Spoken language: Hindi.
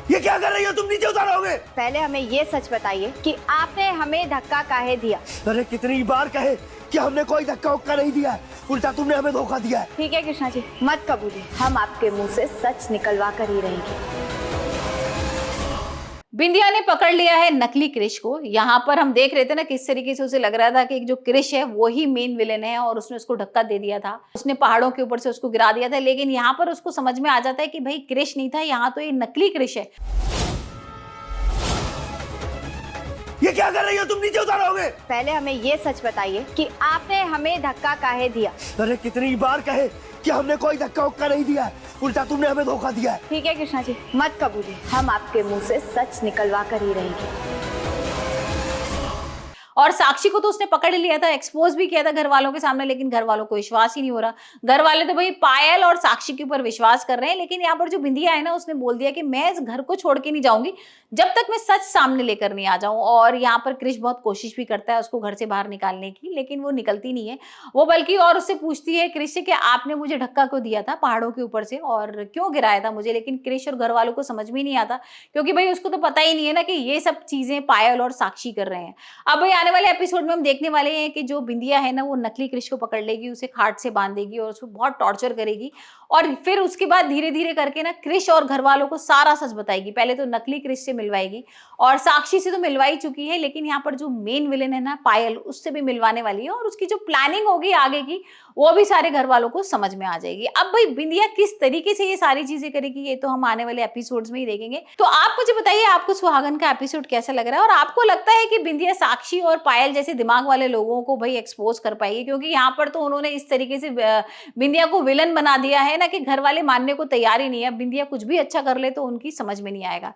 ये क्या कर रही हो तुम? नीचे उतारोगे? पहले हमें ये सच बताइए कि आपने हमें धक्का काहे दिया। अरे कितनी बार कहे कि हमने कोई धक्का उक्का नहीं दिया है, उल्टा तुमने हमें धोखा दिया है। ठीक है कृष्णा जी, मत कबूलिए, हम आपके मुंह से सच निकलवा कर ही रहेंगे। बिंदिया ने पकड़ लिया है नकली क्रिश को। यहाँ पर हम देख रहे थे ना किस तरीके से उसे लग रहा था कि जो क्रिश है वो ही मेन विलेन है और उसने उसको धक्का दे दिया था, उसने पहाड़ों के ऊपर से उसको गिरा दिया था। लेकिन यहाँ पर उसको समझ में आ जाता है कि भाई क्रिश नहीं था, यहाँ तो ये नकली क्रिश है। ये क्या कर रही हो तुम? नीचे उतारोगे? पहले हमें ये सच बताइए कि आपने हमें धक्का काहे दिया। अरे कितनी बार कहे कि हमने कोई धक्का उक्का नहीं दिया है, उल्टा तुमने हमें धोखा दिया है। ठीक है कृष्णा जी, मत कबूलिए, हम आपके मुंह से सच निकलवा कर ही रहेंगे। और साक्षी को तो उसने पकड़ लिया था, एक्सपोज भी किया था घर वालों के सामने, लेकिन घर वालों को विश्वास ही नहीं हो रहा। घर वाले तो भाई पायल और साक्षी के ऊपर विश्वास कर रहे हैं, लेकिन यहाँ पर जो बिंदिया है ना उसने बोल दिया कि मैं इस घर को छोड़ के नहीं जाऊंगी जब तक मैं सच सामने लेकर नहीं आ जाऊं। और यहाँ पर क्रिश बहुत कोशिश भी करता है उसको घर से बाहर निकालने की, लेकिन वो निकलती नहीं है। वो बल्कि और उससे पूछती है क्रिश से कि आपने मुझे धक्का क्यों दिया था पहाड़ों के ऊपर से और क्यों गिराया था मुझे। लेकिन क्रिश और घर वालों को समझ में नहीं आता, क्योंकि भाई उसको तो पता ही नहीं है ना कि ये सब चीजें पायल और साक्षी कर रहे हैं। अब भाई आने वाले एपिसोड में हम देखने वाले हैं कि जो बिंदिया है ना वो नकली क्रिश को पकड़ लेगी, उसे खाट से बांध देगी और उसको बहुत टॉर्चर करेगी। और फिर उसके बाद धीरे धीरे करके ना क्रिश और घर वालों को सारा सच बताएगी। पहले तो नकली क्रिश से मिलवाएगी और साक्षी से तो मिलवाई चुकी है, लेकिन यहाँ पर जो मेन विलेन है ना पायल, उससे भी मिलवाने वाली है। और उसकी जो प्लानिंग होगी आगे की वो भी सारे घर वालों को समझ में आ जाएगी। अब भाई बिंदिया किस तरीके से ये सारी चीजें करेगी ये तो हम आने वाले एपिसोड्स में ही देखेंगे। तो आप मुझे बताइए आपको सुहागन का एपिसोड कैसा लग रहा है, और आपको लगता है कि बिंदिया साक्षी और पायल जैसे दिमाग वाले लोगों को भाई एक्सपोज कर पाएगी? क्योंकि यहाँ पर तो उन्होंने इस तरीके से बिंदिया को विलन बना दिया है ना कि घर वाले मानने को तैयार ही नहीं है। बिंदिया कुछ भी अच्छा कर ले तो उनकी समझ में नहीं आएगा।